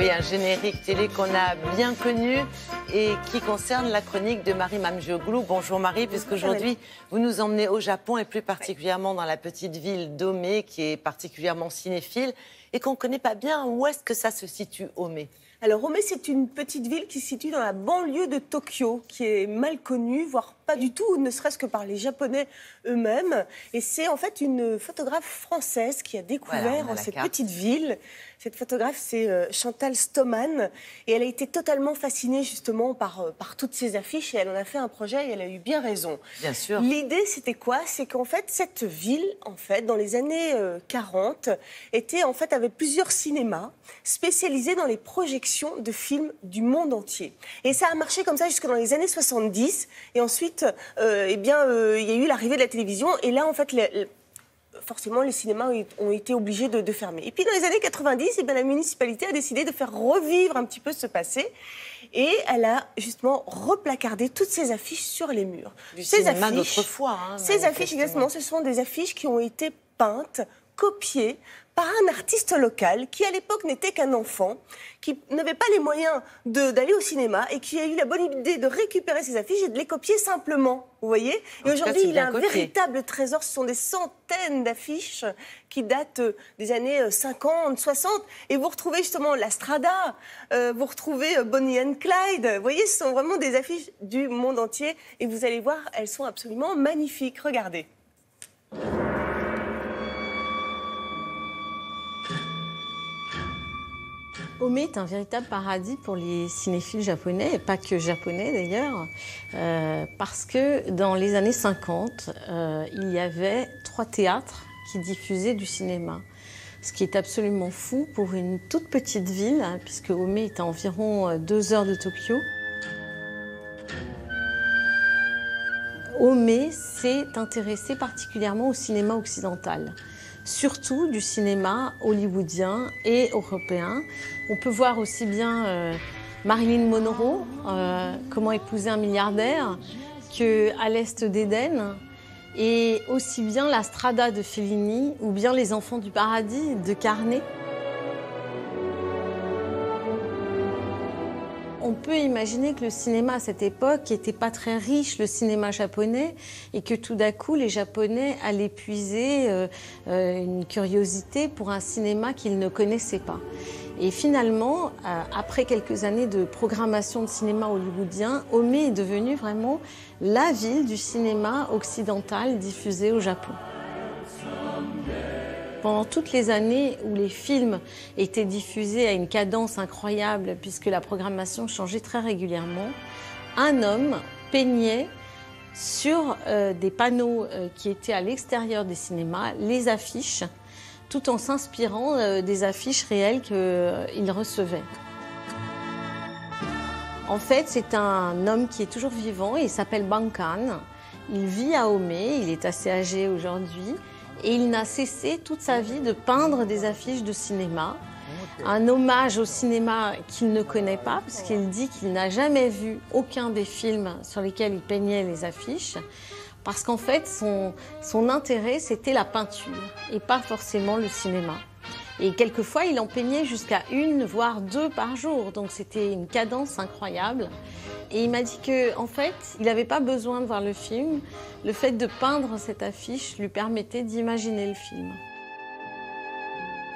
Oui, un générique télé qu'on a bien connu et qui concerne la chronique de Marie Mamdioglou. Bonjour Marie, puisqu'aujourd'hui vous nous emmenez au Japon et plus particulièrement dans la petite ville d'Ome, qui est particulièrement cinéphile et qu'on ne connaît pas bien. Où est-ce que ça se situe, Ome ? Alors, Ome, c'est une petite ville qui se situe dans la banlieue de Tokyo, qui est mal connue, voire pas du tout, ne serait-ce que par les Japonais eux-mêmes. Et c'est en fait une photographe française qui a découvert cette petite ville. Cette photographe, c'est Chantal Stoman. Et elle a été totalement fascinée justement par toutes ces affiches. Et elle en a fait un projet et elle a eu bien raison. Bien sûr. L'idée, c'était quoi? C'est qu'en fait, cette ville, dans les années 40, avait plusieurs cinémas spécialisés dans les projections de films du monde entier. Et ça a marché comme ça jusque dans les années 70. Et ensuite, il y a eu l'arrivée de la télévision. Et là, en fait, forcément, les cinémas ont été obligés de fermer. Et puis, dans les années 90, la municipalité a décidé de faire revivre un petit peu ce passé. Et elle a justement replacardé toutes ces affiches sur les murs. Ces affiches d'autrefois. Ces affiches, exactement, ce sont des affiches qui ont été peintes, copiées par un artiste local qui, à l'époque, n'était qu'un enfant, qui n'avait pas les moyens d'aller au cinéma et qui a eu la bonne idée de récupérer ces affiches et de les copier simplement, vous voyez. Et aujourd'hui, il a un véritable trésor. Ce sont des centaines d'affiches qui datent des années 50, 60. Et vous retrouvez justement la Strada, vous retrouvez Bonnie and Clyde. Vous voyez, ce sont vraiment des affiches du monde entier. Et vous allez voir, elles sont absolument magnifiques. Regardez. Ome est un véritable paradis pour les cinéphiles japonais, et pas que japonais d'ailleurs, parce que dans les années 50, il y avait 3 théâtres qui diffusaient du cinéma. Ce qui est absolument fou pour une toute petite ville, puisque Ome est à environ 2 heures de Tokyo. Ome s'est intéressé particulièrement au cinéma occidental, surtout du cinéma hollywoodien et européen. On peut voir aussi bien Marilyn Monroe, Comment épouser un milliardaire, qu'À l'Est d'Éden, et aussi bien la Strada de Fellini ou bien Les Enfants du Paradis de Carnet. On peut imaginer que le cinéma à cette époque n'était pas très riche, le cinéma japonais, et que tout d'un coup, les Japonais allaient puiser une curiosité pour un cinéma qu'ils ne connaissaient pas. Et finalement, après quelques années de programmation de cinéma hollywoodien, Ome est devenue vraiment la ville du cinéma occidental diffusé au Japon. Pendant toutes les années où les films étaient diffusés à une cadence incroyable, puisque la programmation changeait très régulièrement, un homme peignait sur des panneaux qui étaient à l'extérieur des cinémas les affiches, tout en s'inspirant des affiches réelles qu'il recevait. En fait, c'est un homme qui est toujours vivant, il s'appelle Bankan. Il vit à Ome, il est assez âgé aujourd'hui. Et il n'a cessé toute sa vie de peindre des affiches de cinéma. Un hommage au cinéma qu'il ne connaît pas, parce qu'il dit qu'il n'a jamais vu aucun des films sur lesquels il peignait les affiches. Parce qu'en fait, son intérêt, c'était la peinture et pas forcément le cinéma. Et quelquefois, il en peignait jusqu'à 1, voire 2 par jour. Donc c'était une cadence incroyable. Et il m'a dit qu'en fait, il n'avait pas besoin de voir le film. Le fait de peindre cette affiche lui permettait d'imaginer le film.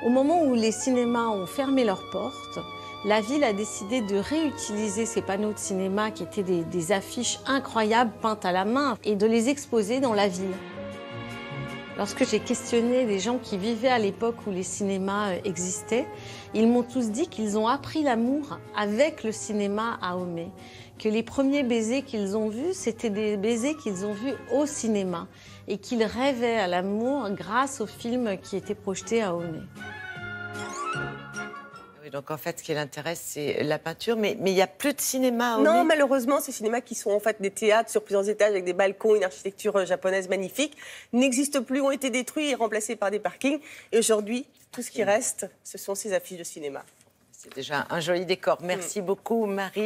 Au moment où les cinémas ont fermé leurs portes, la ville a décidé de réutiliser ces panneaux de cinéma qui étaient des affiches incroyables peintes à la main et de les exposer dans la ville. Lorsque j'ai questionné les gens qui vivaient à l'époque où les cinémas existaient, ils m'ont tous dit qu'ils ont appris l'amour avec le cinéma à Ome. Que les premiers baisers qu'ils ont vus, c'était des baisers qu'ils ont vus au cinéma et qu'ils rêvaient à l'amour grâce aux films qui étaient projetés à Ome. Donc en fait, ce qui l'intéresse, c'est la peinture, mais il n'y a plus de cinéma à Ome. Non, malheureusement, ces cinémas qui sont en fait des théâtres sur plusieurs étages avec des balcons, une architecture japonaise magnifique, n'existent plus, ont été détruits et remplacés par des parkings. Et aujourd'hui, tout ce qui reste, ce sont ces affiches de cinéma. C'est déjà un joli décor. Merci beaucoup, Marie.